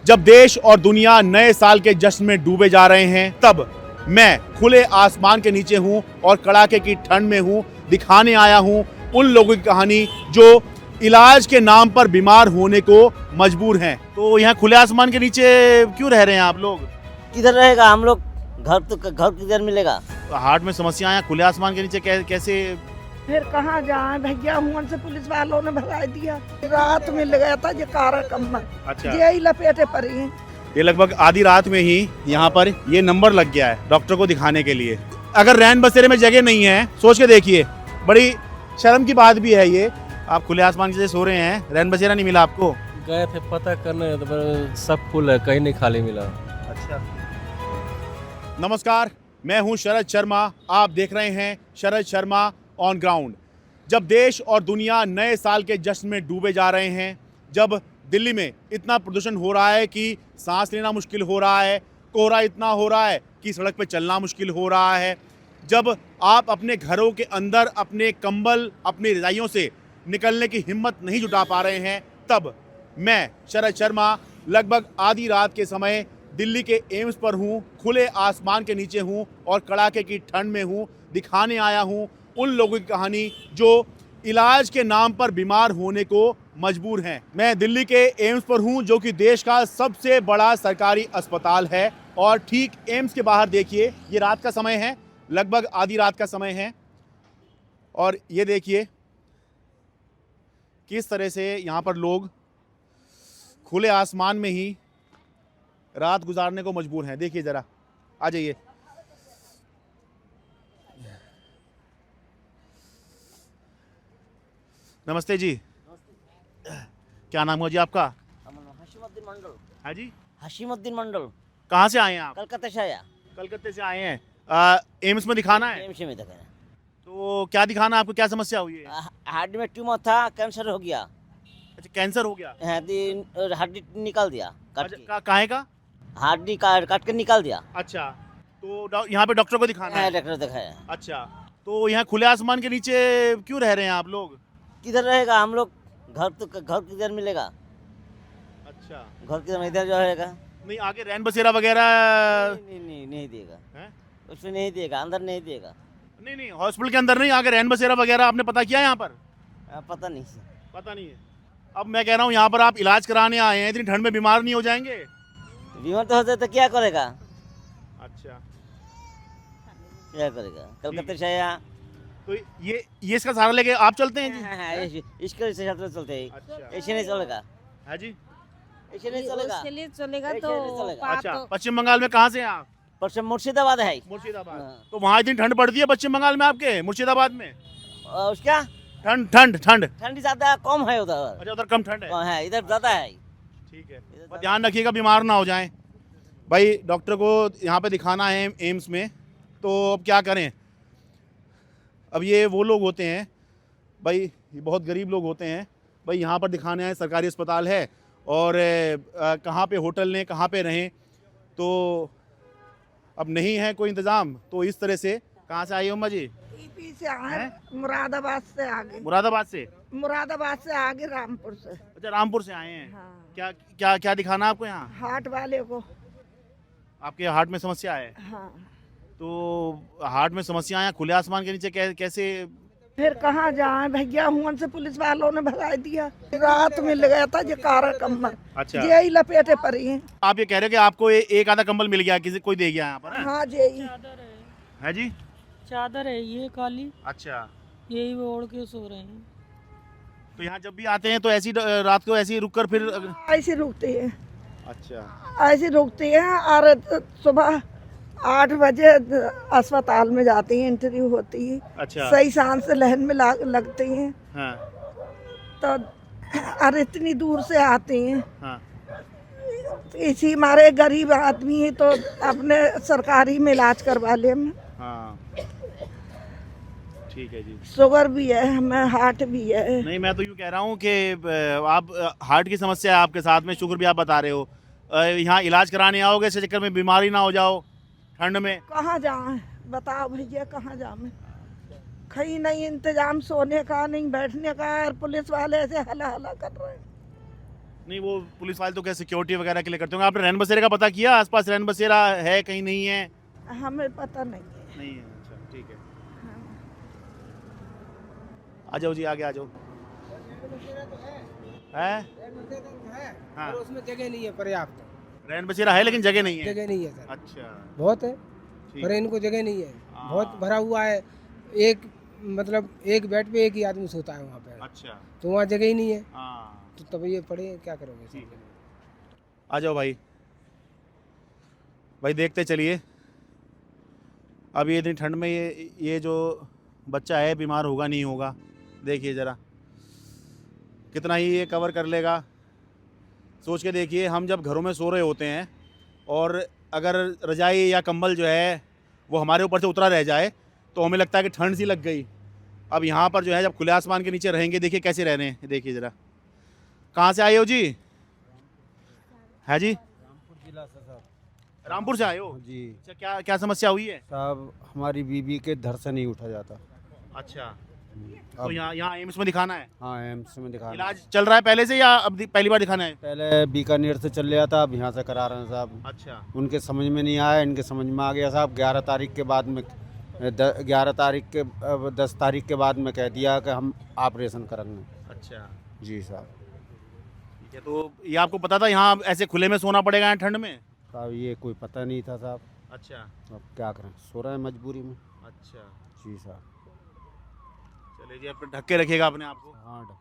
जब देश और दुनिया नए साल के जश्न में डूबे जा रहे हैं, तब मैं खुले आसमान के नीचे हूं और कड़ाके की ठंड में हूं। दिखाने आया हूं उन लोगों की कहानी जो इलाज के नाम पर बीमार होने को मजबूर हैं। तो यहाँ खुले आसमान के नीचे क्यों रह रहे हैं आप लोग? किधर रहेगा हम लोग, घर किधर मिलेगा। हार्ट में समस्या है, खुले आसमान के नीचे कैसे? फिर कहाँ जाए भैया, हुआ से पुलिस वालों ने भगा दिया। रात में लगा था ये कारा कम्बल, अच्छा, यही लपेटे पड़ी हैं। ये लगभग आधी रात में ही यहाँ पर ये नंबर लग गया है डॉक्टर को दिखाने के लिए। अगर रैन बसेरे में जगह नहीं है, सोच के देखिए, बड़ी शर्म की बात भी है ये। आप खुले आसमान के नीचे सो रहे हैं, रैन बसेरा नहीं मिला आपको? गए थे पता करने तो सब फुल है, कहीं नहीं खाली मिला। अच्छा, नमस्कार, मैं हूं शरद शर्मा। आप देख रहे हैं शरद शर्मा ऑन ग्राउंड। जब देश और दुनिया नए साल के जश्न में डूबे जा रहे हैं, जब दिल्ली में इतना प्रदूषण हो रहा है कि सांस लेना मुश्किल हो रहा है, कोहरा इतना हो रहा है कि सड़क पे चलना मुश्किल हो रहा है, जब आप अपने घरों के अंदर अपने कंबल, अपनी रजाइयों से निकलने की हिम्मत नहीं जुटा पा रहे हैं, तब मैं शरद शर्मा लगभग आधी रात के समय दिल्ली के एम्स पर हूँ, खुले आसमान के नीचे हूँ और कड़ाके की ठंड में हूँ। दिखाने आया हूँ उन लोगों की कहानी जो इलाज के नाम पर बीमार होने को मजबूर हैं। मैं दिल्ली के एम्स पर हूं, जो कि देश का सबसे बड़ा सरकारी अस्पताल है। और ठीक एम्स के बाहर देखिए, ये रात का समय है, लगभग आधी रात का समय है, और ये देखिए किस तरह से यहाँ पर लोग खुले आसमान में ही रात गुजारने को मजबूर हैं। देखिए ज़रा, आ जाइए। नमस्ते जी। क्या नाम है जी आपका? हशीमुद्दीन मंडल। हाँ जी, हशीमुद्दीन मंडल। कहाँ से आए हैं आप? कलकत्ता से आया। कलकत्ते से आए हैं। एम्स में दिखाना है? एम्स में दिखाया। तो क्या दिखाना है आपको, क्या समस्या हुई है? हार्ट में ट्यूमर था, कैंसर हो गया। अच्छा, कैंसर हो गया? हड्डी निकाल दिया, काट अच्छा, के। काहे का? हड्डी काट के निकाल दिया। अच्छा, तो यहाँ पे डॉक्टर को दिखाना है? डॉक्टर दिखाया। अच्छा, तो यहाँ खुले आसमान के नीचे क्यों रह रहे हैं आप लोग? किधर रहेगा हम लोग, घर किधर मिलेगा। अच्छा, घर किधर इधर जो रहेगा। नहीं आगे रैन बसेरा वगैरह? नहीं देगा हैं? उसमें, नहीं देगा, अंदर नहीं देगा। नहीं, हॉस्पिटल के अंदर नहीं, आगे रैन बसेरा वगैरह आपने पता किया यहाँ पर? पता नहीं। पता नहीं है। अब मैं कह रहा हूँ, यहाँ पर आप इलाज कराने आए हैं, इतनी ठंड में बीमार नहीं हो जाएंगे? बीमार तो होता है तो क्या करेगा। अच्छा, क्या करेगा, कलकत्ता से आया। तो ये इसका सहारा लेके आप चलते हैं जी? इसके से चलते हैं। अच्छा, ऐसे नहीं चलेगा। है जी? ऐसे नहीं चलेगा। उसके लिए चलेगा ऐसे तो नहीं चलेगा। अच्छा, पश्चिम बंगाल में कहाँ से हैं आप? पर मुर्शिदाबाद है। मुर्शिदाबाद। हाँ। तो वहाँ इतनी ठंड पड़ती है पश्चिम बंगाल में आपके, मुर्शिदाबाद में? और उसका ठंड ठंडी ज्यादा कम है उधर। अच्छा, उधर कम ठंड है? कम है, इधर ज्यादा है। ठीक है, पर ध्यान रखिएगा बीमार ना हो जाएं। भाई डॉक्टर को यहाँ पे दिखाना है एम्स में, तो अब क्या करें? अब ये वो लोग होते हैं भाई, ये बहुत गरीब लोग होते हैं भाई, यहाँ पर दिखाने आए, सरकारी अस्पताल है, और कहाँ पे होटल लें, कहाँ पे रहें, तो अब नहीं है कोई इंतज़ाम। तो इस तरह से, कहाँ से आई हो अम्मा जी? ईपी से आए, मुरादाबाद से आगे। मुरादाबाद से आगे रामपुर से। अच्छा, रामपुर से आए हैं। हाँ। क्या दिखाना आपको यहाँ? हार्ट वाले को। आपके हार्ट में समस्या है? हाँ। तो हार्ट में समस्या है, खुले आसमान के नीचे कैसे? फिर कहाँ जाए भैया, हुआ से पुलिस वालों ने भगा दिया। रात में लगा था ये कारा कम्बल, अच्छा, यही लपेटे पड़ी हैं। आप ये कह रहे हो कि आपको एक आधा कंबल मिल गया, किसी कोई दे गया यहाँ पर? हाँ जी। है जी? चादर है ये काली, अच्छा, यही वो ओढ़ के सो रहे हैं। तो यहाँ जब भी आते हैं तो ऐसी रात को ऐसी रुक कर फिर? ऐसे रुकते हैं। अच्छा, ऐसे रुकते हैं, और सुबह 8 बजे अस्पताल में जाती हैं, इंटरव्यू होती है। अच्छा, सही सांस लाइन में लगते हैं। हाँ, तो और इतनी दूर से आते हैं। हाँ, इसी हमारे गरीब आदमी है, तो अपने सरकारी में इलाज करवा ले। हाँ, ठीक है जी। शुगर भी है हमें, हार्ट भी है। नहीं, मैं तो यूँ कह रहा हूँ कि आप हार्ट की समस्या है आपके साथ में, शुगर भी आप बता रहे हो, यहाँ इलाज कराने आओगे, इस चक्कर में बीमारी ना हो जाओ ठंड में? कहाँ जाए बताओ भैया, कहाँ जाए? कहीं नहीं इंतजाम, सोने का नहीं, बैठने का, और पुलिस वाले ऐसे हला हला कर रहे हैं। नहीं, वो पुलिस वाले तो क्या सिक्योरिटी वगैरह के लिए करते होंगे। आपने रैन बसेरे का पता किया, आसपास रैन बसेरा है कहीं नहीं है? हमें पता नहीं है। नहीं है, अच्छा ठीक है। आ जाओ जी, आगे आ जाओ। है हाँ, पर उसमें जगह नहीं है पर्याप्त। रैन बसेरा है लेकिन जगह नहीं है। जगह नहीं है सर, अच्छा बहुत है ठीक पर इनको जगह नहीं है। हाँ। बहुत भरा हुआ है, एक मतलब एक बेड पे एक ही आदमी सोता है वहाँ पे, अच्छा तो वहाँ जगह ही नहीं है। हाँ, तो तब ये पड़े क्या करोगे ठीक सर? है। आ जाओ भाई, भाई देखते चलिए। अब ये इतनी ठंड में ये जो बच्चा है बीमार होगा नहीं होगा, देखिए ज़रा कितना ही ये कवर कर लेगा। सोच के देखिए, हम जब घरों में सो रहे होते हैं और अगर रजाई या कंबल जो है वो हमारे ऊपर से उतरा रह जाए तो हमें लगता है कि ठंड सी लग गई। अब यहाँ पर जो है जब खुले आसमान के नीचे रहेंगे, देखिए कैसे रह रहे हैं। देखिए ज़रा, कहाँ से आए हो जी? है जी, जिला से साहब। रामपुर से आए हो? जी अच्छा, क्या क्या समस्या हुई है? साहब, हमारी बीबी के धर से नहीं उठा जाता। अच्छा, तो अब यहाँ एम्स में दिखाना है? हाँ, एम्स में दिखाना। इलाज चल रहा है पहले से या अब पहली बार दिखाना है? पहले बीकानेर से चल रहा था, अब यहाँ से करा रहे हैं साहब। अच्छा उनके समझ में नहीं आया, इनके समझ में आ गया साहब। 11 तारीख के बाद में 11 तारीख के 10 तारीख के बाद में कह दिया कि हम ऑपरेशन करेंगे। अच्छा जी साहब। ठीक है, तो ये आपको पता था यहाँ ऐसे खुले में सोना पड़ेगा यहाँ ठंड में? साहब ये कोई पता नहीं था साहब, अच्छा अब क्या करें, सो रहे हैं मजबूरी में। अच्छा, जी साहब। चलिए जी, आप ढक के रखिएगा अपने आप को। हाँ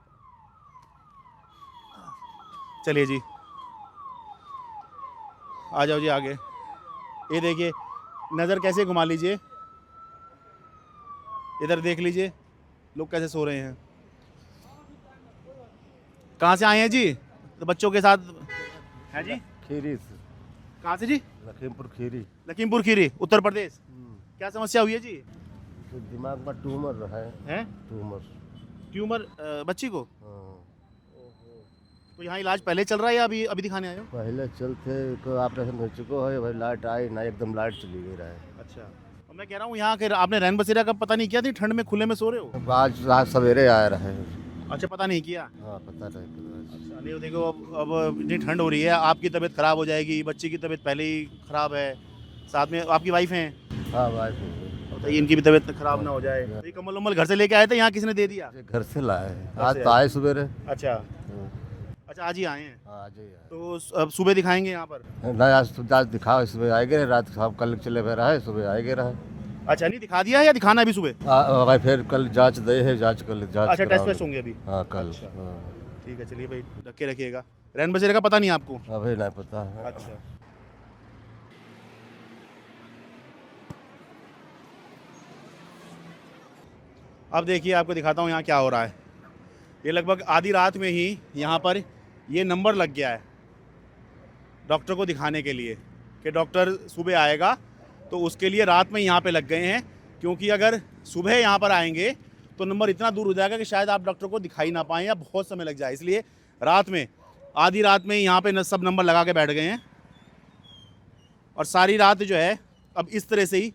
चलिए जी, आ जाओ जी आगे। ये देखिए, नज़र कैसे घुमा लीजिए, इधर देख लीजिए लोग कैसे सो रहे हैं। कहाँ से आए हैं जी? तो बच्चों के साथ हैं जी? खीरी से, कहाँ से जी? लखीमपुर खीरी। लखीमपुर खीरी, उत्तर प्रदेश। क्या समस्या हुई है जी? तो दिमाग में ट्यूमर है। हैं? ट्यूमर बच्ची को? हाँ। तो यहाँ इलाज पहले चल रहा है या अभी अभी दिखाने आए हो? पहले चलते को ऑपरेशन हो चुका है, भाई लाइट आई ना, एकदम लाइट चली गई रहा है। अच्छा, और मैं कह रहा हूँ यहाँ के आपने रैन बसेरा का पता नहीं किया थी? ठंड में खुले में सो रहे हो? आज रात सवेरे आए रहे। अच्छा, पता नहीं किया? हाँ, पता नहीं। अच्छा, नहीं देखो, अब इतनी ठंड हो रही है, आपकी तबीयत ख़राब हो जाएगी, बच्ची की तबीयत पहले ही ख़राब है, साथ में आपकी वाइफ हैं, हाँ भाई, तो इनकी भी तबीयत ख़राब ना हो जाए। तो ये कम्बल उम्बल घर से लेके आए थे, यहाँ किसने दे दिया? घर से लाए हैं। आज तो आए सवेरे। अच्छा अच्छा, आज ही आए हैं। हाँ, आज ही आए। तो अब सुबह दिखाएंगे यहाँ पर? नहीं, आज दिखाओ, सुबह आए गए, रात साहब कल चले गए रहे, सुबह आए गए रहे। अच्छा, नहीं दिखा दिया है या दिखाना है अभी सुबह? भाई फिर कल जांच दे है, जांच कल जांच अच्छा, टेस्ट कराओगे। वेस्ट होंगे अभी? हाँ कल। अच्छा। हाँ, ठीक है, चलिए भाई, ढक के रखिएगा। रैन बसेरे का पता नहीं आपको? अभी नहीं पता है। अच्छा, अब देखिए आपको दिखाता हूँ यहाँ क्या हो रहा है। ये लगभग आधी रात में ही यहाँ पर ये नंबर लग गया है डॉक्टर को दिखाने के लिए कि डॉक्टर सुबह आएगा, तो उसके लिए रात में यहाँ पे लग गए हैं, क्योंकि अगर सुबह यहाँ पर आएंगे तो नंबर इतना दूर हो जाएगा कि शायद आप डॉक्टर को दिखाई ना पाएँ या बहुत समय लग जाए। इसलिए रात में, आधी रात में यहाँ पे सब नंबर लगा के बैठ गए हैं और सारी रात जो है अब इस तरह से ही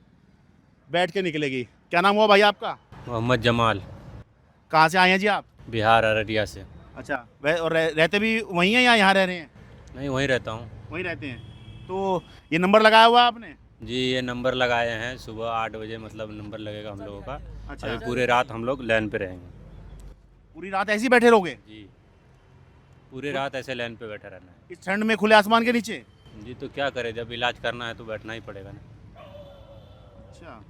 बैठ के निकलेगी। क्या नाम हुआ भाई आपका? मोहम्मद जमाल, कहाँ से आए हैं जी आप? बिहार अररिया से। अच्छा, और रहते भी वहीं हैं या यहाँ रह रहे हैं? नहीं, वहीं रहता हूँ। वहीं रहते हैं। तो ये नंबर लगाया हुआ है आपने? जी, ये नंबर लगाए हैं, सुबह 8 बजे मतलब नंबर लगेगा हम लोगों का। अच्छा। अभी पूरे रात हम लोग लाइन पे रहेंगे। पूरी रात ऐसे ही बैठे रहोगे? जी, पूरी रात ऐसे लाइन पे बैठे रहना है। इस ठंड में खुले आसमान के नीचे? जी, तो क्या करें, जब इलाज करना है तो बैठना ही पड़ेगा ना। अच्छा,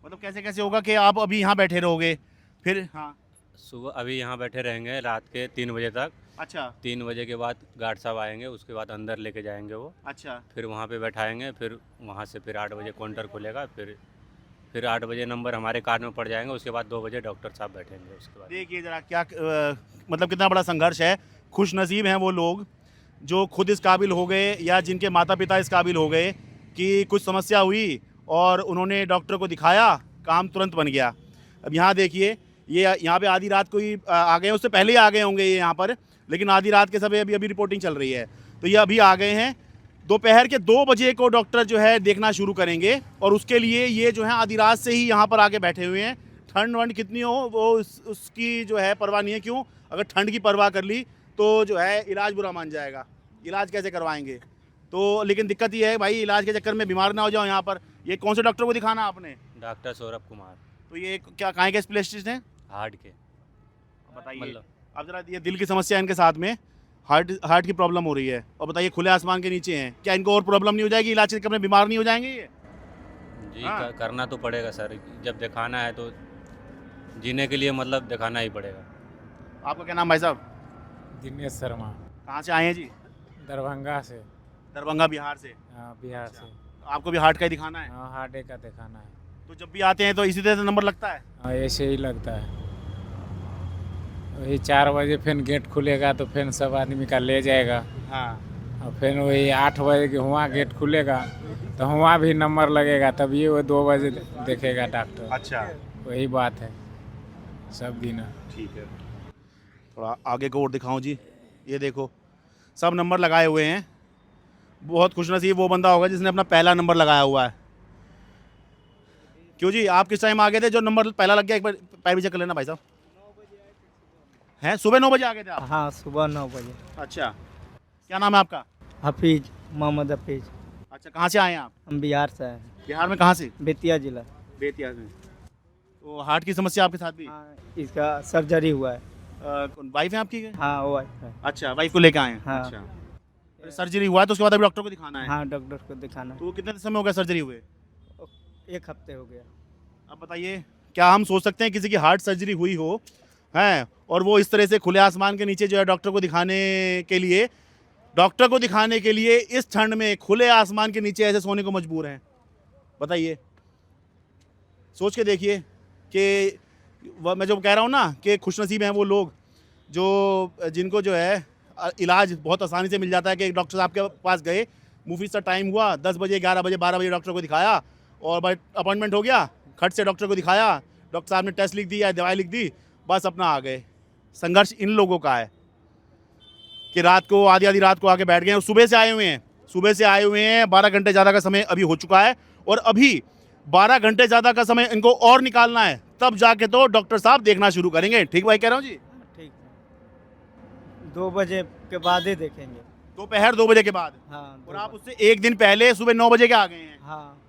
मतलब कैसे कैसे होगा कि आप अभी यहाँ बैठे रहोगे फिर? हाँ, सुबह अभी यहाँ बैठे रहेंगे रात के 3 बजे तक। अच्छा 3 बजे के बाद गार्ड साहब आएंगे, उसके बाद अंदर लेके जाएंगे वो, अच्छा फिर वहाँ पे बैठाएंगे, फिर वहाँ से फिर 8 बजे काउंटर खुलेगा, फिर 8 बजे नंबर हमारे कार्ड में पड़ जाएंगे, उसके बाद 2 बजे डॉक्टर साहब बैठेंगे। उसके बाद देखिए ज़रा क्या मतलब कितना बड़ा संघर्ष है। खुश नसीब हैं वो लोग जो खुद इस काबिल हो गए या जिनके माता पिता इस काबिल हो गए कि कुछ समस्या हुई और उन्होंने डॉक्टर को दिखाया, काम तुरंत बन गया। अब यहाँ देखिए, ये यहाँ पे आधी रात को ही आ गए हैं, उससे पहले ही आ गए होंगे ये यहाँ पर, लेकिन आधी रात के समय अभी रिपोर्टिंग चल रही है, तो ये अभी आ गए हैं। दोपहर के 2 बजे को डॉक्टर जो है देखना शुरू करेंगे और उसके लिए ये जो है आधी रात से ही यहाँ पर आके बैठे हुए हैं। ठंड वंड कितनी हो वो उसकी जो है परवाह नहीं है। क्यों? अगर ठंड की परवाह कर ली तो जो है इलाज बुरा मान जाएगा, इलाज कैसे करवाएंगे। तो लेकिन दिक्कत ये है भाई, इलाज के चक्कर में बीमार ना हो जाओ यहाँ पर। ये कौन से डॉक्टर को दिखाना आपने? डॉक्टर सौरभ कुमार, तो ये क्या कहाँ के स्पेशलिस्ट हैं हार्ट के। बताइए। मतलब अब जरा ये दिल की समस्या है इनके साथ में, हार्ट की प्रॉब्लम हो रही है, और बताइए खुले आसमान के नीचे हैं, क्या इनको और प्रॉब्लम नहीं हो जाएगी? इलाज के चक्कर में बीमार नहीं हो जाएंगे ये? जी हाँ। करना तो पड़ेगा सर, जब दिखाना है तो जीने के लिए मतलब दिखाना ही पड़ेगा। आपका क्या नाम भाई साहब? दिनेश शर्मा, कहाँ से आए हैं जी? दरभंगा से। दरभंगा बिहार से। हाँ, बिहार से। आपको भी हार्ट का ही दिखाना है? हाँ, हार्ट का दिखाना है। तो जब भी आते हैं तो इसी तरह से नंबर लगता है? हाँ, ऐसे ही लगता है। वही 4 बजे फिर गेट खुलेगा तो फिर सब आदमी का ले जाएगा। हाँ। और फिर वही 8 बजे के हुआ गेट खुलेगा तो हुआ भी नंबर लगेगा, तब ये वो 2 बजे देखेगा डॉक्टर। अच्छा, वही बात है सब दिन। ठीक है। थोड़ा आगे को और दिखाऊं जी, ये देखो सब नंबर लगाए हुए हैं। बहुत खुशनसीब वो बंदा होगा जिसने अपना पहला नंबर लगाया हुआ है। क्यों जी, आप किस टाइम आ गए थे जो नंबर पहला लग गया? एक बार पैर भी चेक कर लेना भाई साहब। हैं, सुबह 9 बजे आ गए थे आप? हाँ, सुबह 9 बजे। अच्छा, क्या नाम है आपका? हफीज, मोहम्मद हफीज। अच्छा, कहाँ से आए हैं आप? हम बिहार से हैं, बिहार में कहाँ से? बेतिया जिला। बेतिया से। तो हार्ट की समस्या आपके साथ भी? हाँ, इसका सर्जरी हुआ है। वाइफ है आपकी? हाँ, वो है। अच्छा, वाइफ को लेके आए हैं। हाँ। अच्छा, सर्जरी हुआ है तो उसके बाद अभी डॉक्टर को दिखाना है? हाँ, डॉक्टर को दिखाना। तो कितने समय हो गया सर्जरी हुए? 1 हफ्ते हो गया। अब बताइए, क्या हम सोच सकते हैं किसी की हार्ट सर्जरी हुई हो हैं और वो इस तरह से खुले आसमान के नीचे जो है डॉक्टर को दिखाने के लिए इस ठंड में खुले आसमान के नीचे ऐसे सोने को मजबूर हैं? बताइए, सोच के देखिए कि मैं जो कह रहा हूँ ना कि खुशनसीब हैं वो लोग जो जिनको जो है इलाज बहुत आसानी से मिल जाता है कि एक डॉक्टर साहब के पास गए, मुफीद सा टाइम हुआ, 10 बजे 11 बजे 12 बजे डॉक्टर को दिखाया और भाई अपॉइंटमेंट हो गया, खट से डॉक्टर को दिखाया, डॉक्टर साहब ने टेस्ट लिख दिया, दवाई लिख दी, बस अपना आ गए। संघर्ष इन लोगों का है कि रात को आधी रात को आके बैठ गए और सुबह से आए हुए हैं 12 घंटे ज़्यादा का समय अभी हो चुका है और अभी 12 घंटे ज़्यादा का समय इनको और निकालना है, तब जाके तो डॉक्टर साहब देखना शुरू करेंगे। ठीक भाई कह रहा हूँ जी? ठीक है, 2 बजे के बाद ही देखेंगे। दोपहर 2 बजे के बाद? हाँ। और आप उससे एक दिन पहले सुबह 9 बजे के आ गए हैं? हाँ।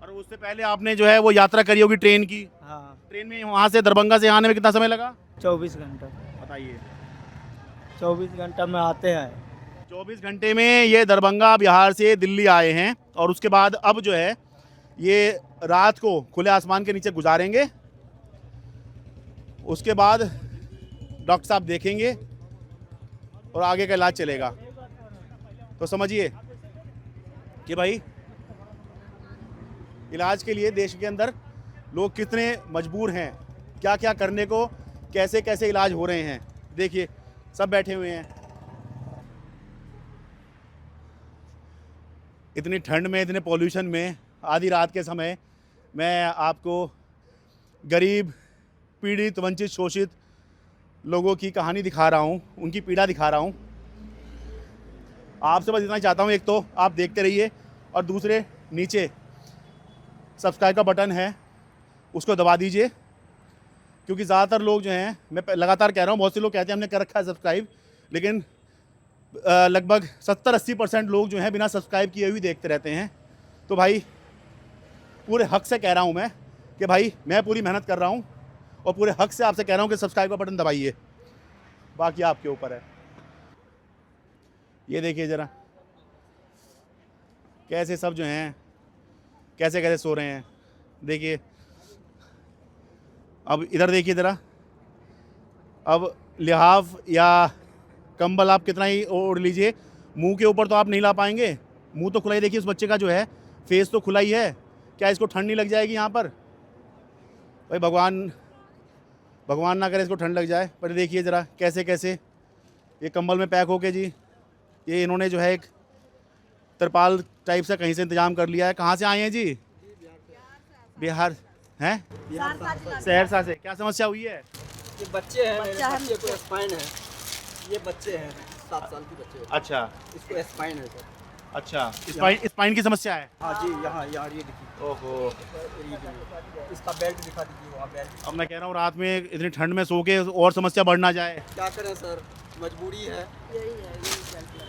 और उससे पहले आपने जो है वो यात्रा करी होगी ट्रेन की? हाँ। ट्रेन में वहाँ से दरभंगा से आने में कितना समय लगा? 24 घंटा। बताइए। 24 घंटा में आते हैं। 24 घंटे में ये दरभंगा बिहार से दिल्ली आए हैं और उसके बाद अब जो है ये रात को खुले आसमान के नीचे गुजारेंगे। उसके बाद डॉक्टर साहब देखेंगे और आगे का इलाज चलेगा। तो समझिए कि भाई इलाज के लिए देश के अंदर लोग कितने मजबूर हैं, क्या क्या करने को, कैसे कैसे इलाज हो रहे हैं। देखिए सब बैठे हुए हैं इतनी ठंड में, इतने पॉल्यूशन में, आधी रात के समय मैं आपको गरीब, पीड़ित, वंचित, शोषित लोगों की कहानी दिखा रहा हूँ, उनकी पीड़ा दिखा रहा हूँ। आपसे बस इतना चाहता हूँ, एक तो आप देखते रहिए और दूसरे नीचे सब्सक्राइब का बटन है उसको दबा दीजिए, क्योंकि ज़्यादातर लोग जो हैं, मैं लगातार कह रहा हूँ, बहुत से लोग कहते हैं हमने कर रखा है सब्सक्राइब, लेकिन लगभग 70-80% लोग जो हैं बिना सब्सक्राइब किए हुए देखते रहते हैं। तो भाई पूरे हक से कह रहा हूँ मैं कि भाई मैं पूरी मेहनत कर रहा हूँ और पूरे हक से आपसे कह रहा हूँ कि सब्सक्राइब का बटन दबाइए, बाकी आपके ऊपर है। ये देखिए ज़रा कैसे सब जो हैं कैसे कैसे सो रहे हैं। देखिए अब इधर देखिए ज़रा, अब लिहाफ या कंबल आप कितना ही ओढ़ लीजिए, मुंह के ऊपर तो आप नहीं ला पाएंगे, मुंह तो खुला ही। देखिए उस बच्चे का जो है फेस तो खुला ही है, क्या इसको ठंड नहीं लग जाएगी यहाँ पर? भाई भगवान ना करे इसको ठंड लग जाए। पर देखिए ज़रा कैसे कैसे ये कंबल में पैक होके जी, ये इन्होंने जो है एक तिरपाल टाइप से कहीं से इंतज़ाम कर लिया है। कहाँ से आए हैं जी? बिहार हैं? सहरसा से। क्या समस्या हुई है? ये बच्चे हैं, बच्चे को स्पाइन है, ये बच्चे हैं 7 साल के बच्चे। अच्छा, इसको स्पाइन है सर। अच्छा, स्पाइन की समस्या है? हाँ जी, यहाँ ये देखिए। ओहो, इसका बेल्ट दिखा दीजिए, वहाँ बेल्ट। अब मैं कह रहा हूँ रात में इतनी ठंड में सो के और समस्या बढ़ ना जाए। क्या करें सर, मजबूरी है।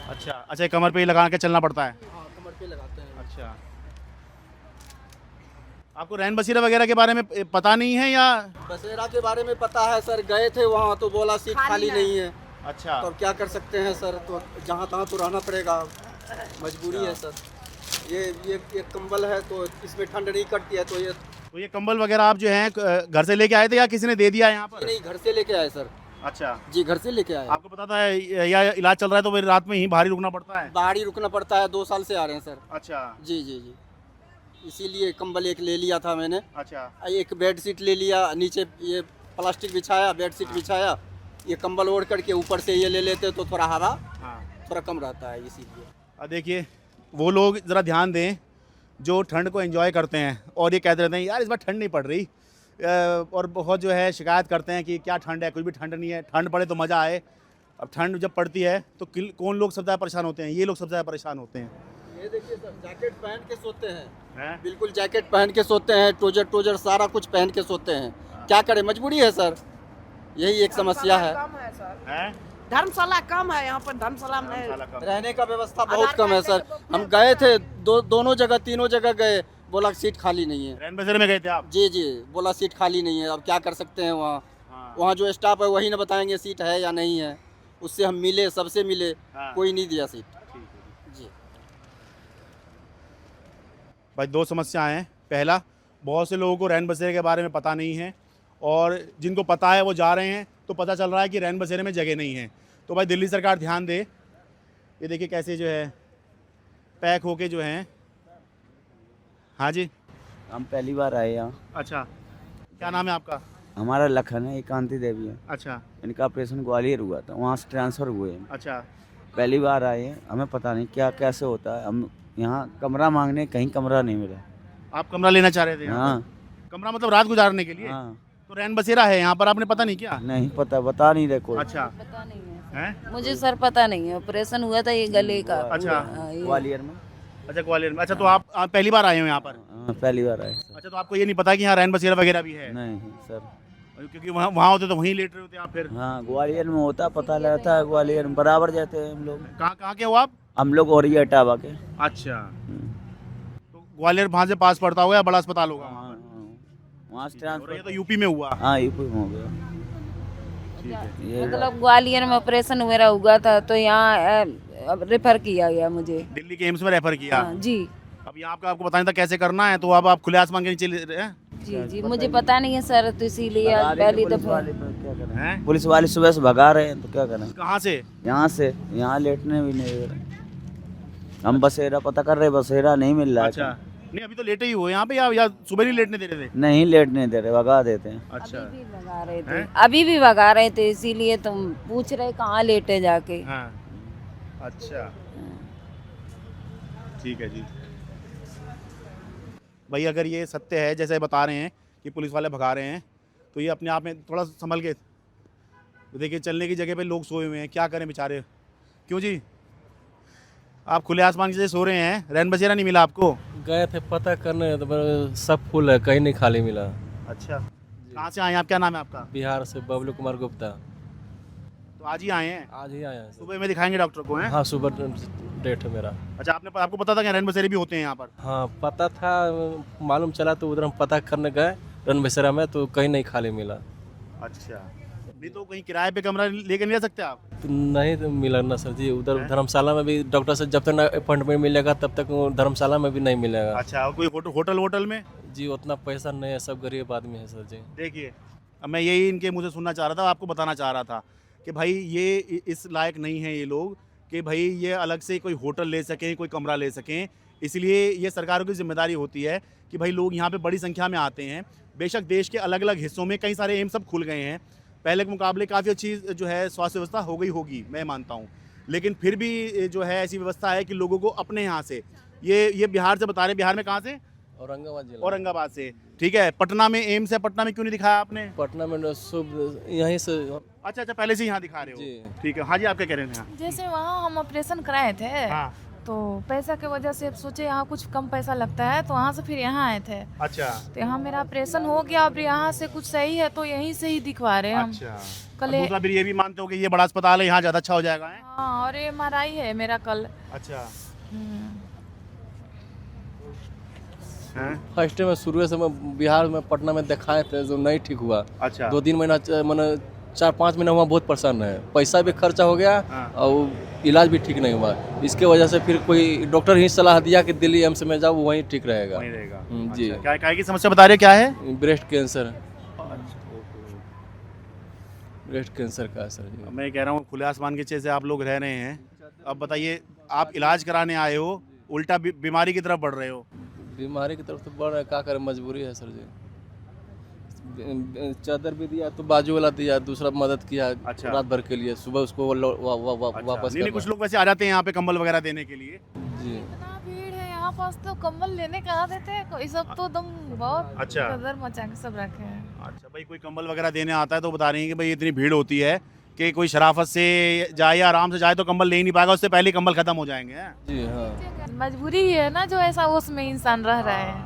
अच्छा अच्छा, ये कमर पे ही लगा के चलना पड़ता है। हाँ, कमर पे लगाते हैं। अच्छा, आपको रैन बसेरा वगैरह के बारे में पता नहीं है या? बसेरा के बारे में पता है सर, गए थे वहाँ तो बोला सीट खाली नहीं है। अच्छा, तो अब क्या कर सकते हैं सर, तो जहाँ तहाँ तो रहना पड़ेगा, मजबूरी है सर। ये कंबल है तो इसमें ठंड नहीं कटती है, तो ये कंबल वगैरह आप जो है घर से लेके आए थे या किसी ने दे दिया यहाँ पर? नहीं, घर से लेके आए सर। अच्छा जी, घर से लेके आए। आपको पता था या इलाज चल रहा है तो फिर रात में ही बाहर ही रुकना पड़ता है? बाहर ही रुकना पड़ता है, 2 साल से आ रहे हैं सर। अच्छा जी जी जी, इसीलिए कंबल एक ले लिया था मैंने। अच्छा, एक बेड शीट ले लिया, नीचे ये प्लास्टिक बिछाया, बेड शीट बिछाया, ये कंबल ओढ़ करके ऊपर से ये ले लेते तो थोड़ा हवा हाँ। थोड़ा कम रहता है, इसीलिए। अब देखिए वो लोग ज़रा ध्यान दें जो ठंड को एंजॉय करते हैं और ये कहते रहते हैं यार इस बार ठंड नहीं पड़ रही, और बहुत जो है शिकायत करते हैं कि क्या ठंड है, कुछ भी ठंड नहीं है, ठंड पड़े तो मज़ा आए। अब ठंड जब पड़ती है तो कौन लोग सबसे ज़्यादा परेशान होते हैं? ये लोग सबसे ज़्यादा परेशान होते हैं। ये देखिए सर, जैकेट पहन के सोते हैं, हैं? बिल्कुल जैकेट पहन के सोते हैं, ट्रोजर सारा कुछ पहन के सोते हैं। क्या करें, मजबूरी है सर, यही एक समस्या है। हैं? धर्मशाला कम है यहाँ पर, धर्मशाला में रहने का व्यवस्था बहुत कम है सर। हम गए थे दोनों जगह, तीनों जगह गए, बोला सीट खाली नहीं है। रैन बसेरे में गए थे आप? जी जी, बोला सीट खाली नहीं है। अब क्या कर सकते हैं, वहाँ जो स्टाफ है वही ना बताएंगे सीट है या नहीं है। उससे हम मिले, सबसे मिले, कोई नहीं दिया सीट। जी भाई, 2 समस्याएं हैं। पहला, बहुत से लोगों को रैन बसेरे के बारे में पता नहीं है और जिनको पता है वो जा रहे हैं तो पता चल रहा है कि रैन बसेरे में जगह नहीं है। तो भाई दिल्ली सरकार ध्यान दे। ये देखिए कैसे जो है पैक होके जो हैं। हाँ जी, हम पहली बार आए यहाँ। अच्छा, क्या नाम है आपका? हमारा लखन है, एकांति देवी है। अच्छा इनका ऑपरेशन ग्वालियर हुआ था, वहाँ से ट्रांसफ़र हुए हैं। अच्छा, पहली बार आए हैं, हमें पता नहीं क्या कैसे होता है। हम यहाँ कमरा मांगने, कहीं कमरा नहीं मिला। आप कमरा लेना चाह रहे थे यहाँ हाँ पर? कमरा मतलब रात गुजारने के लिए? हाँ, तो रैन बसेरा है यहाँ पर, आपने पता नहीं क्या? नहीं पता, बता नहीं रहे कोई। अच्छा, पता नहीं है हैं? मुझे सर, पता नहीं है। ऑपरेशन हुआ था ये गले का। अच्छा। हाँ, ये- ग्वालियर में। अच्छा, ग्वालियर में। अच्छा, तो आप पहली बार आए हो यहाँ पर? हाँ, पहली बार आए सर। अच्छा, तो आपको ये नहीं पता कि यहाँ रैन बसेरा वगैरह भी है? नहीं सर। क्योंकि वहाँ होते तो वहीं लेट रहे होते आप फिर। हाँ, ग्वालियर में होता, पता लगता है। ग्वालियर में बराबर जाते हैं हम लोग। कहाँ के हो आप? हम लोग और ये टाबा के। अच्छा, तो ग्वालियर वहाँ से पास पड़ता होगा या बड़ा अस्पताल होगा? हाँ, वहाँ से और ट्रांसफर। ये तो यूपी में हुआ। हाँ, यूपी में हो गया। ठीक है। ये मतलब ग्वालियर में ऑपरेशन वगैरह हुआ था तो यहाँ रेफर किया गया मुझे। दिल्ली के एम्स में रेफर किया। हाँ, जी अब यहाँ का आपको पता नहीं था कैसे करना है, तो अब आप खुले आसमान के नीचे ले रहे हैं? जी जी, मुझे पता नहीं है सर, तो इसीलिए आज पहली दफा। क्या करें? हैं? पुलिस वाले सुबह से भगा रहे हैं तो क्या करें? कहाँ से? यहाँ से, यहाँ लेटने भी नहीं दे रहे। हम बसेरा पता कर रहे, बसेरा नहीं मिल रहा है। अच्छा, नहीं अभी तो लेटे ही हुए यहाँ पे या सुबह नहीं लेटने दे रहे थे? नहीं लेटने दे रहे, भगा देते हैं। अच्छा, अभी भी भगा रहे थे, हैं? अभी भी भगा रहे थे, इसीलिए तुम पूछ रहे कहाँ लेटे जाके। हाँ, अच्छा, ठीक है जी। भाई अगर ये सत्य है जैसे बता रहे हैं कि पुलिस वाले भगा रहे हैं, तो ये अपने आप में थोड़ा संभल के देखिए। चलने की जगह पे लोग सोए हुए हैं, क्या करें बेचारे। क्यों जी, आप खुले आसमान से सो रहे हैं, रैन बसेरा नहीं मिला आपको? गए थे पता करने तो सब फुल है, कहीं नहीं खाली मिला। अच्छा, कहाँ से आए हैं आप? क्या नाम है आपका? बिहार से बबलू कुमार गुप्ता। तो आज ही आए हैं? आज ही आया है। सुबह में दिखाएंगे डॉक्टर को? हैं? हाँ, सुबह डेट है मेरा। अच्छा, आपको पता था कि रैन बसेरे भी होते हैं यहाँ पर? हाँ, पता था, मालूम चला तो उधर हम पता करने गए रन बसेरा में, तो कहीं नहीं खाली मिला। अच्छा, नहीं तो कहीं किराए पे कमरा लेके नहीं रह सकते आप? तो नहीं तो मिला ना सर जी, उधर धर्मशाला में भी डॉक्टर से जब तक अपॉइंटमेंट मिलेगा तब तक धर्मशाला में भी नहीं मिलेगा। अच्छा, और कोई होटल में? जी, उतना पैसा नहीं है, सब गरीब आदमी है सर जी। देखिए, अब मैं यही इनके मुँह से सुनना चाह रहा था, आपको बताना चाह रहा था कि भाई ये इस लायक नहीं है ये लोग कि भाई ये अलग से कोई होटल ले सकें, कोई कमरा ले सकें। इसलिए ये सरकारों की जिम्मेदारी होती है कि भाई लोग यहाँ पे बड़ी संख्या में आते हैं। बेशक देश के अलग अलग हिस्सों में कई सारे एम्स सब खुल गए हैं, पहले के मुकाबले काफ़ी अच्छी जो है स्वास्थ्य व्यवस्था हो गई होगी, मैं मानता हूँ, लेकिन फिर भी जो है ऐसी व्यवस्था है कि लोगों को अपने यहाँ से ये बिहार से बता रहे हैं। बिहार में कहाँ से? औरंगाबाद जिला। औरंगाबाद से, ठीक है। पटना में एम्स है, पटना में क्यों नहीं दिखाया आपने? पटना में यहीं से। अच्छा, पहले से यहाँ दिखा रहे हो? जी। ठीक है। हाँ जी, आप क्या कह रहे हैं? जैसे वहाँ हम ऑपरेशन कराए थे, हाँ। तो पैसा की वजह से सोचे यहाँ कुछ कम पैसा लगता है, तो वहाँ से फिर यहाँ आए थे। अच्छा तो यहाँ मेरा ऑपरेशन हो गया, अब यहाँ से कुछ सही है तो यहीं से ही दिखवा रहे हैं हम। अच्छा। कल और दूसरा फिर ये भी मानते हो कि ये बड़ा अस्पताल है, यहाँ ज्यादा अच्छा हो जाएगा है? हाँ, और MRI है मेरा कल। अच्छा फर्स्ट में शुरू से मैं बिहार में पटना में दिखाए थे, जो नहीं ठीक हुआ। अच्छा 2-3 महीना मैंने 4-5 महीना हुआ, बहुत परेशान है, पैसा भी खर्चा हो गया और इलाज भी ठीक नहीं हुआ। इसके वजह से फिर कोई डॉक्टर ही सलाह दिया कि दिल्ली एम्स में जाओ, वहीं ठीक रहेगा। वहीं रहेगा। जी। अच्छा, क्या की समस्या बता रहे, क्या है? ब्रेस्ट कैंसर, ब्रेस्ट कैंसर का है सर जी। मैं कह रहा हूँ खुले आसमान के नीचे से आप लोग रह रहे हैं, अब बताइए आप इलाज कराने आए हो, उल्टा बीमारी की तरफ बढ़ रहे हो। बीमारी की तरफ तो बढ़ रहा है, क्या करें, मजबूरी है सर जी। चादर भी दिया तो बाजू वाला दिया, दूसरा मदद किया। अच्छा। रात भर के लिए, सुबह उसको वापस नहीं, कुछ लोग वैसे आ जाते हैं यहाँ पे कंबल वगैरह देने के लिए। जी। इतना भीड़ है यहाँ पास, तो कंबल लेने कहाँ देते हैं, कोई सब तो दम बहुत अच्छा। कदर मचा के सब रखे हैं। अच्छा भाई, कोई कंबल वगैरह देने आता है तो बता रही हैं कि भाई इतनी भीड़ होती है कि कोई शराफत से जाए या आराम से जाए तो कंबल ले ही नहीं पाएगा, उससे पहले कंबल खत्म हो जाएंगे। जी हाँ, मजबूरी ही है ना, जो ऐसा उसमें इंसान रह रहा है।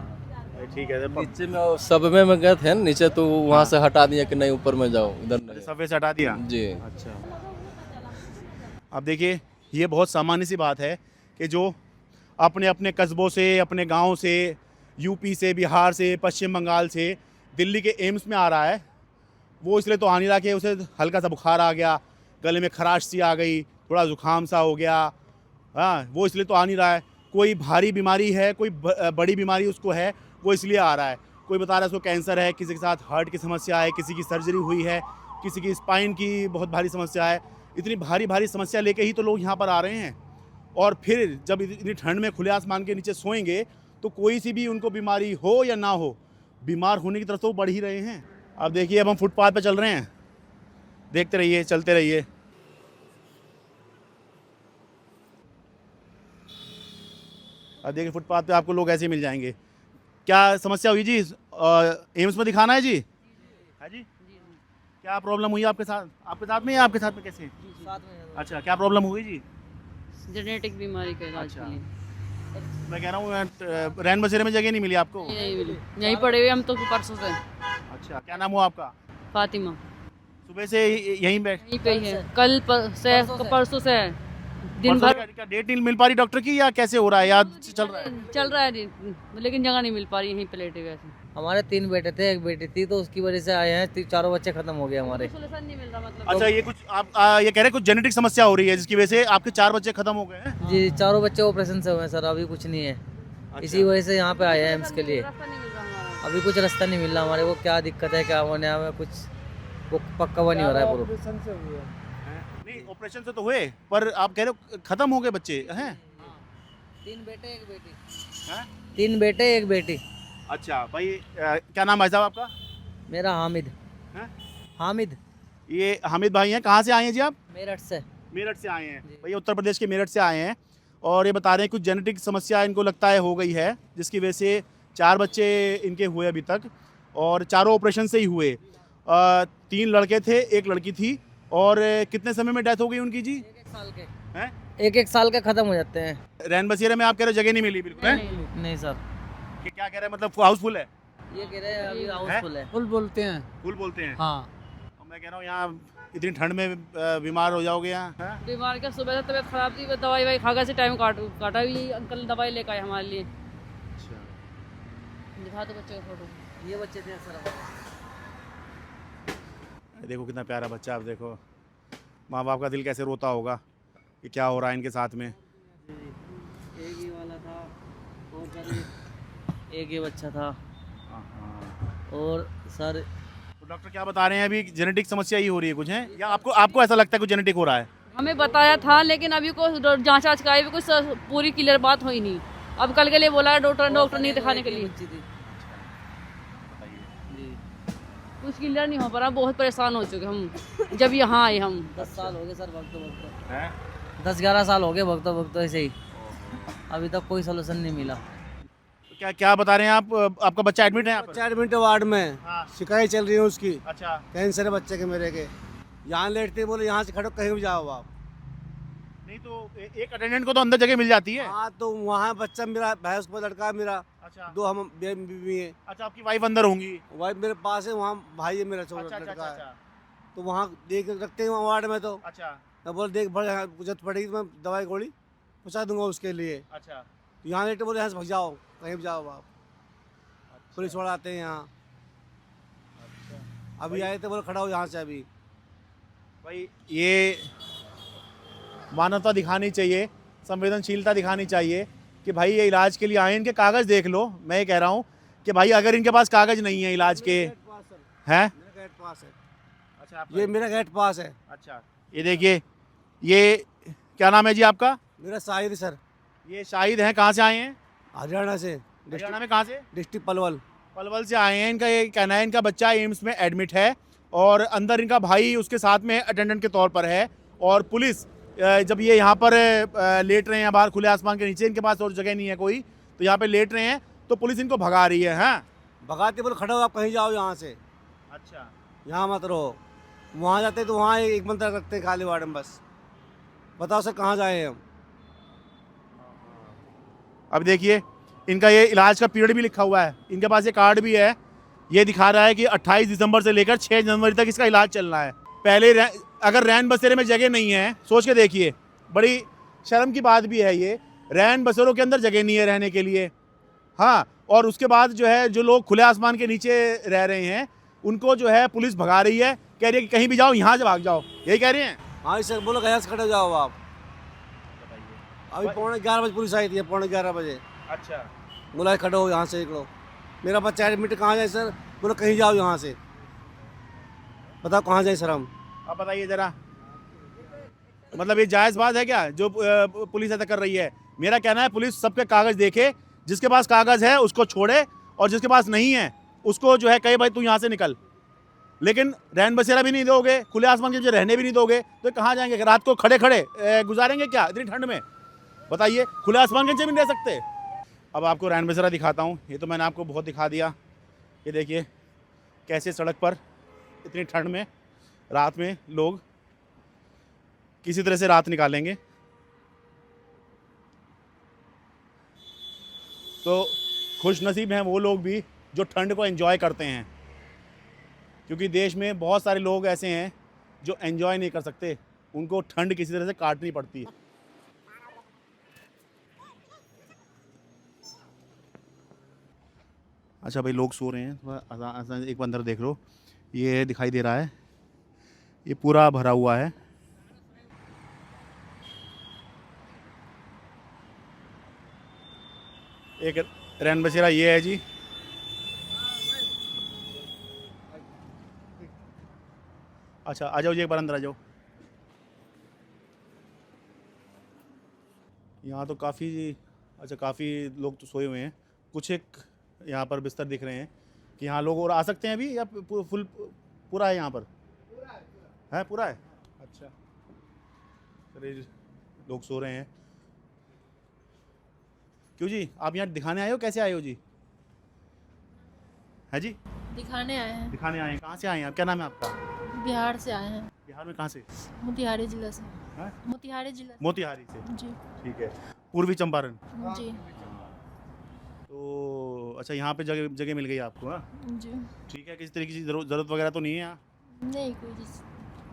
ठीक है। नीचे में सब में गए थे नीचे, तो वहाँ से हटा दिया कि नहीं ऊपर में जाओ, इधर नहीं। सबवे से हटा दिया जी। अच्छा, अब देखिए ये बहुत सामान्य सी बात है कि जो अपने अपने कस्बों से, अपने गाँव से, यूपी से, बिहार से, पश्चिम बंगाल से दिल्ली के एम्स में आ रहा है, वो इसलिए तो आ नहीं रहा कि उसे हल्का सा बुखार आ गया, गले में खराश सी आ गई, थोड़ा जुकाम सा हो गया, हाँ, वो इसलिए तो आ नहीं रहा है। कोई भारी बीमारी है, कोई बड़ी बीमारी उसको है, वो इसलिए आ रहा है। कोई बता रहा है उसको कैंसर है, किसी के साथ हार्ट की समस्या है, किसी की सर्जरी हुई है, किसी की स्पाइन की बहुत भारी समस्या है। इतनी भारी भारी समस्या लेके ही तो लोग यहाँ पर आ रहे हैं, और फिर जब इतनी ठंड में खुले आसमान के नीचे सोएंगे तो कोई सी भी उनको बीमारी हो या ना हो, बीमार होने की तरफ तो बढ़ ही रहे हैं। अब देखिए, अब हम फुटपाथ पे चल रहे हैं, देखते रहिए, चलते रहिए। अब देखिए फुटपाथ पे आपको लोग ऐसे मिल जाएंगे। क्या समस्या हुई जी? एम्स में दिखाना है जी? है जी? क्या प्रॉब्लम हुई आपके साथ? आपके साथ में या आपके साथ में कैसे? साथ में। अच्छा, क्या प्रॉब्लम हुई जी? जेनेटिक बीमारी का इलाज के लिए। मैं कह रहा हूँ रैन बसेरे में जगह नहीं मिली आपको? नहीं मिली, यहीं पड़े हुए हम तो परसों से। अच्छा, क्या नाम हुआ आपका? फातिमा। सुबह से यहीं पे ही है, कल से परसों से है, दिन भर। क्या डेट नहीं मिल पा रही डॉक्टर की, या कैसे हो रहा है, या चल रहा है? चल रहा है लेकिन जगह नहीं मिल पा रही, यहीं पे लेटे हुए थे। हमारे 3 बेटे थे, 1 बेटी थी, तो उसकी वजह से आए हैं, 4 बच्चे खत्म हो गए हमारे। सोल्यूशन नहीं मिल रहा मतलब। अच्छा, ये कुछ आप ये कह रहे हैं कुछ जेनेटिक समस्या हो रही है जिसकी वजह से आपके 4 बच्चे खत्म हो गए हैं? जी, 4 बच्चे ऑपरेशन से हुए हैं सर, अभी कुछ नहीं है। इसी वजह से यहाँ पे आए हैं एम्स के लिए। अभी कुछ रास्ता नहीं मिल रहा हमारे को, क्या दिक्कत है, क्या होने हमें कुछ वो पक्का हुआ नहीं हो रहा है पूरा। नहीं, ऑपरेशन से तो हुए, पर आप कह रहे हो खत्म हो गए बच्चे हैं? 3 बेटे 1 बेटी। हैं? 3 बेटे 1 बेटी। अच्छा भाई, क्या नाम है साहब आपका? मेरा हामिद। हैं? हामिद। ये हामिद भाई हैं, कहाँ से आए हैं जी आप? मेरठ से। मेरठ से आए हैं भैया, उत्तर प्रदेश के मेरठ से आए हैं, और ये बता रहे हैं कुछ जेनेटिक समस्या इनको लगता है हो गई है, जिसकी वजह से 4 बच्चे इनके हुए अभी तक, और चारों ऑपरेशन से ही हुए। 3 लड़के थे, 1 लड़की थी, और कितने समय में डेथ हो गई उनकी जी? 1 साल के हैं? 1 साल के खत्म हो जाते हैं। रैन बसेरे में आप कह रहे हो जगह नहीं मिली बिल्कुल? नहीं सर, कि क्या कह रहे हैं, मतलब हाउसफुल है? ये कह रहे हैं अभी हाउसफुल है। फुल बोलते हैं। फुल बोलते हैं? हाँ। और मैं कह रहा हूँ यहाँ इतनी ठंड में बीमार हो जाओगे यहाँ, हैं? बीमार क्या, सुबह से तबीयत खराब थी, दवाई वाई खा से टाइम काटा भी। अंकल दवाई लेकर आए हमारे लिए। दिखा दो बच्चे का फोटो। ये बच्चे थे सर। देखो कितना प्यारा बच्चा, आप देखो, माँ बाप का दिल कैसे रोता होगा कि क्या हो रहा है इनके साथ में। एक ही वाला था, और सर एक ही बच्चा था। और सर तो डॉक्टर क्या बता रहे हैं, अभी जेनेटिक समस्या ही हो रही है कुछ, है या आपको ऐसा लगता है कुछ जेनेटिक हो रहा है? हमें बताया था, लेकिन अभी को जांच आज का कुछ पूरी क्लियर बात हुई नहीं। अब कल के लिए बोला है डॉक्टर नहीं दिखाने के लिए। कुछ क्लियर नहीं हो पा रहा, बहुत परेशान हो चुके हम जब यहाँ आए। हम 10 साल हो गए सर वक्त 10-11 साल हो गए वक्त ऐसे ही, अभी तक कोई सोल्यूशन नहीं मिला। क्या क्या बता रहे हैं आप? आपका बच्चा एडमिट है? बच्चा एडमिट है वार्ड में। हाँ। शिकायत चल रही है उसकी। अच्छा, कैंसर है बच्चे के मेरे के। यहाँ लेटते बोले यहाँ से खड़ो कहीं भी जाओ आप। नहीं तो एक अटेंडेंट को तो अंदर जगह मिल जाती है। हाँ तो वहाँ बच्चा मेरा भैंस पर लड़का है मेरा। अच्छा। 2 हम बीवी हैं। अच्छा, आपकी वाइफ अंदर होंगी। वाइफ मेरे पास है, वहाँ भाई है मेरा छोटा लड़का है। तो वहाँ देख रखते हैं वहाँ वार्ड में। तो अच्छा। मैं बोल देख बड़े जरूरत पड़ेगी तो मैं दवाई गोली पहुँचा दूंगा उसके लिए। अच्छा। तो यहाँ लेटे बोले यहाँ से भाग जाओ, कहीं भी जाओ आप। पुलिस वाले आते हैं यहाँ। अभी आए थे, बोले खड़ा हो यहाँ से अभी। भाई ये मानवता दिखानी चाहिए, संवेदनशीलता दिखानी चाहिए कि भाई ये इलाज के लिए आए, इनके कागज़ देख लो। मैं ये कह रहा हूँ कि भाई अगर इनके पास कागज़ नहीं है इलाज के, हैं? मेरा गेट पास है। अच्छा, ये मेरा गेट पास है। अच्छा, ये देखिए, ये क्या नाम है जी आपका? मेरा शाहिद सर। ये शाहिद हैं, कहाँ से आए हैं? हरियाणा से। हरियाणा में कहाँ से? डिस्ट्रिक्ट पलवल। पलवल से आए हैं। इनका ये कहना है इनका बच्चा एम्स में एडमिट है और अंदर इनका भाई उसके साथ में अटेंडेंट के तौर पर है। और पुलिस जब ये यहाँ पर लेट रहे हैं बाहर खुले आसमान के नीचे, इनके पास और जगह नहीं है कोई, तो यहाँ पे लेट रहे हैं, तो पुलिस इनको भगा रही है। हाँ, भगाते बोले खड़ा हो आप, कहीं जाओ यहाँ से। अच्छा, यहाँ मत रहो। वहाँ जाते तो वहाँ एक मंत्र रखते हैं खाली वार्ड में। बस बताओ सर कहाँ जाए हम। अब देखिए इनका ये इलाज का पीरियड भी लिखा हुआ है, इनके पास ये कार्ड भी है। ये दिखा रहा है कि 28 दिसंबर से लेकर 6 जनवरी तक इसका इलाज चलना है। पहले अगर रैन बसेरे में जगह नहीं है, सोच के देखिए, बड़ी शर्म की बात भी है ये, रैन बसेरों के अंदर जगह नहीं है रहने के लिए। हाँ, और उसके बाद जो है जो लोग खुले आसमान के नीचे रह रहे हैं उनको जो है पुलिस भगा रही है, कह रही है कि कहीं भी जाओ, यहाँ से भाग जाओ, यही कह रहे हैं। हाँ सर, बोलो गया से खड़े जाओ आप। अभी 11:15 बजे पुलिस आई थी, 11:15 बजे। अच्छा, बोला खड़े हो यहाँ से निकलो। मेरा बच्चा एडमिट, कहाँ जाए सर? बोलो कहीं जाओ यहाँ से। बताओ कहाँ जाए सर हम? अब बताइए ज़रा, मतलब ये जायज़ बात है क्या जो पुलिस ऐसा कर रही है? मेरा कहना है पुलिस सबके कागज़ देखे, जिसके पास कागज़ है उसको छोड़े और जिसके पास नहीं है उसको जो है कहे भाई तू यहाँ से निकल। लेकिन रैन बसेरा भी नहीं दोगे, खुले आसमान के नीचे रहने भी नहीं दोगे, तो कहाँ जाएंगे? रात को खड़े खड़े गुजारेंगे क्या इतनी ठंड में? बताइए, खुले आसमान के नीचे भी नहीं रह सकते। अब आपको रैन बसेरा दिखाता हूँ। ये तो मैंने आपको बहुत दिखा दिया। ये देखिए कैसे सड़क पर इतनी ठंड में रात में लोग किसी तरह से रात निकालेंगे। तो खुशनसीब हैं वो लोग भी जो ठंड को एंजॉय करते हैं, क्योंकि देश में बहुत सारे लोग ऐसे हैं जो एंजॉय नहीं कर सकते, उनको ठंड किसी तरह से काटनी पड़ती है। अच्छा भाई, लोग सो रहे हैं, थोड़ा एक बार अंदर देख लो। ये दिखाई दे रहा है, ये पूरा भरा हुआ है। एक रैन बसेरा ये है जी। अच्छा, आ जाओ जी, एक बार अंदर आ जाओ। यहाँ तो काफ़ी लोग तो सोए हुए हैं। कुछ एक यहाँ पर बिस्तर दिख रहे हैं कि यहाँ लोग और आ सकते हैं अभी, या फुल पूरा है यहाँ पर? है पूरा है। अच्छा, चलिए, लोग सो रहे हैं। क्यों जी, आप यहाँ दिखाने आए हो? कैसे आए हो जी? है जी, दिखाने आए हैं। दिखाने आए हैं। कहाँ से आए हैं आप? क्या नाम है आपका? बिहार से आए हैं। बिहार में कहाँ से? मोतिहारी जिला से। हाँ? मोतिहारी जिला से। मोतिहारी से। जी ठीक है, पूर्वी चंपारण। जी तो अच्छा, यहाँ पे जगह मिल गई आपको? हाँ जी। ठीक है, किसी तरीके की ज़रूरत वगैरह तो नहीं है यहाँ? नहीं कोई चीज़।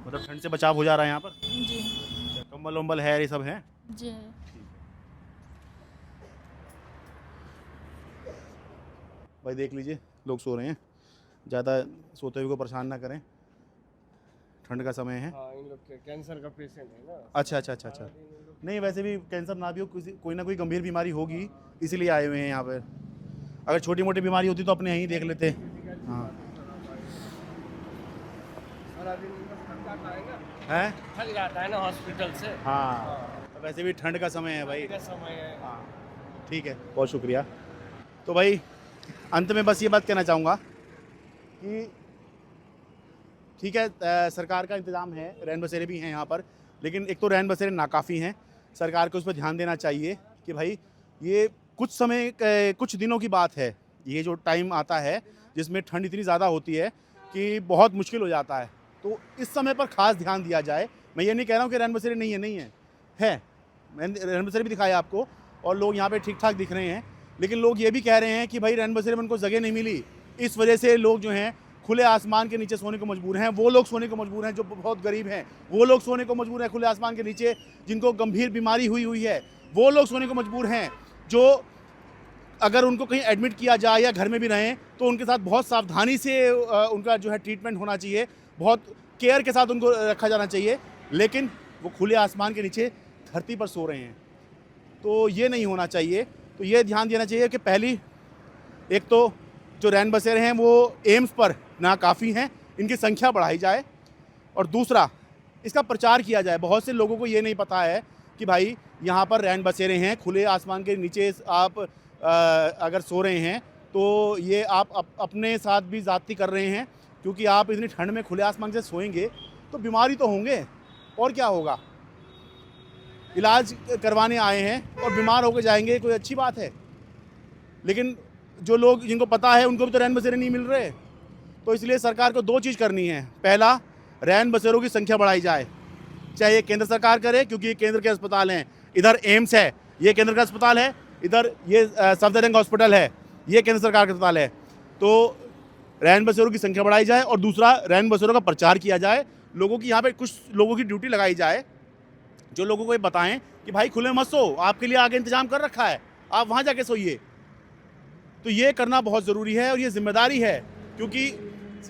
मतलब ठंड से बचाव हो जा रहा है यहाँ पर? जी अच्छा, कंबल वम्बल है, ये सब है? जी है। भाई देख लीजिए, लोग सो रहे हैं। ज़्यादा सोते हुए को परेशान ना करें, ठंड का समय है। हाँ, इन लोग कैंसर का पेशेंट है ना। अच्छा। नहीं, वैसे भी कैंसर ना भी हो, कोई ना कोई गंभीर बीमारी होगी, इसीलिए आए हुए हैं यहाँ पर। अगर छोटी मोटी बीमारी होती तो अपने यहीं देख लेते। हाँ, है थक जाता है ना हॉस्पिटल से। हाँ, तो वैसे भी ठंड का समय है भाई। समय है। हाँ, ठीक है, बहुत शुक्रिया। तो भाई अंत में बस ये बात कहना चाहूँगा कि ठीक है, सरकार का इंतज़ाम है, रैन बसेरे भी हैं यहाँ पर, लेकिन एक तो रैन बसेरे नाकाफ़ी हैं। सरकार को उस पर ध्यान देना चाहिए कि भाई ये कुछ दिनों की बात है, ये जो टाइम आता है जिसमें ठंड इतनी ज़्यादा होती है कि बहुत मुश्किल हो जाता है, तो इस समय पर ख़ास ध्यान दिया जाए। मैं ये नहीं कह रहा हूँ कि रैन बसेरे नहीं है, है, मैंने रैन बसेरे भी दिखाया आपको, और लोग यहाँ पे ठीक ठाक दिख रहे हैं। लेकिन लोग ये भी कह रहे हैं कि भाई रैन बसेरे में उनको जगह नहीं मिली, इस वजह से लोग जो हैं खुले आसमान के नीचे सोने को मजबूर हैं। वो लोग सोने को मजबूर हैं जो बहुत गरीब हैं, वो लोग सोने को मजबूर हैं खुले आसमान के नीचे जिनको गंभीर बीमारी हुई है, वो लोग सोने को मजबूर हैं जो अगर उनको कहीं एडमिट किया जाए या घर में भी रहें तो उनके साथ बहुत सावधानी से उनका जो है ट्रीटमेंट होना चाहिए, बहुत केयर के साथ उनको रखा जाना चाहिए। लेकिन वो खुले आसमान के नीचे धरती पर सो रहे हैं, तो ये नहीं होना चाहिए। तो ये ध्यान देना चाहिए कि पहली एक तो जो रैन बसेरे हैं वो एम्स पर नाकाफ़ी हैं, इनकी संख्या बढ़ाई जाए, और दूसरा इसका प्रचार किया जाए। बहुत से लोगों को ये नहीं पता है कि भाई यहाँ पर रैन बसेरे हैं, खुले आसमान के नीचे आप अगर सो रहे हैं तो ये आप अपने साथ भी ज़्यादती कर रहे हैं, क्योंकि आप इतनी ठंड में खुले आसमान से सोएंगे तो बीमारी तो होंगे, और क्या होगा। इलाज करवाने आए हैं और बीमार होकर जाएंगे, कोई अच्छी बात है। लेकिन जो लोग जिनको पता है उनको भी तो रैन बसेरे नहीं मिल रहे। तो इसलिए सरकार को दो चीज़ करनी है। पहला, रैन बसेरों की संख्या बढ़ाई जाए, चाहे ये केंद्र सरकार करे, क्योंकि ये केंद्र के अस्पताल हैं। इधर एम्स है, ये केंद्र का अस्पताल है, इधर ये सफदरजंग हॉस्पिटल है, ये केंद्र सरकार का अस्पताल है। तो रैन बसेरों की संख्या बढ़ाई जाए, और दूसरा रैन बसेरों का प्रचार किया जाए। लोगों की यहाँ पे कुछ लोगों की ड्यूटी लगाई जाए जो लोगों को ये बताएं कि भाई खुले मत सो, आपके लिए आगे इंतजाम कर रखा है, आप वहाँ जाके सोइए। तो ये करना बहुत ज़रूरी है और ये जिम्मेदारी है, क्योंकि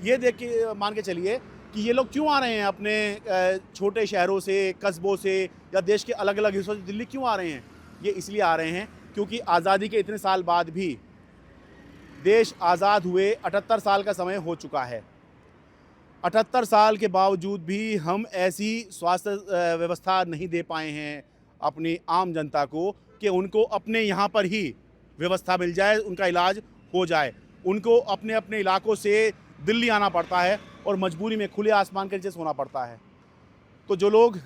ये देख के मान के चलिए कि ये लोग क्यों आ रहे हैं अपने छोटे शहरों से, कस्बों से, या देश के अलग अलग हिस्सों से दिल्ली क्यों आ रहे हैं। ये इसलिए आ रहे हैं क्योंकि आज़ादी के इतने साल बाद भी देश आज़ाद हुए 78 साल का समय हो चुका है। 78 साल के बावजूद भी हम ऐसी स्वास्थ्य व्यवस्था नहीं दे पाए हैं अपनी आम जनता को कि उनको अपने यहाँ पर ही व्यवस्था मिल जाए, उनका इलाज हो जाए। उनको अपने अपने इलाकों से दिल्ली आना पड़ता है और मजबूरी में खुले आसमान के नीचे सोना पड़ता है। तो जो लोग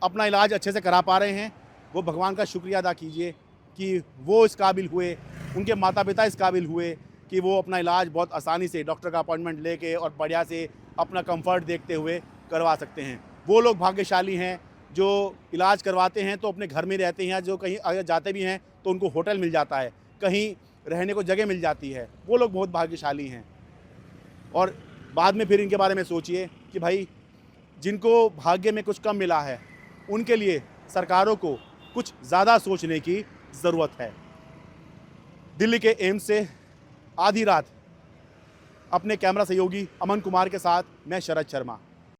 अपना इलाज अच्छे से करा पा रहे हैं वो भगवान का शुक्रिया अदा कीजिए कि वो इस काबिल हुए, उनके माता पिता इस काबिल हुए कि वो अपना इलाज बहुत आसानी से डॉक्टर का अपॉइंटमेंट लेके और बढ़िया से अपना कंफर्ट देखते हुए करवा सकते हैं। वो लोग भाग्यशाली हैं जो इलाज करवाते हैं तो अपने घर में रहते हैं, जो कहीं अगर जाते भी हैं तो उनको होटल मिल जाता है, कहीं रहने को जगह मिल जाती है। वो लोग बहुत भाग्यशाली हैं। और बाद में फिर इनके बारे में सोचिए कि भाई जिनको भाग्य में कुछ कम मिला है उनके लिए सरकारों को कुछ ज़्यादा सोचने की ज़रूरत है। दिल्ली के एम्स से आधी रात अपने कैमरा सहयोगी अमन कुमार के साथ मैं शरद शर्मा।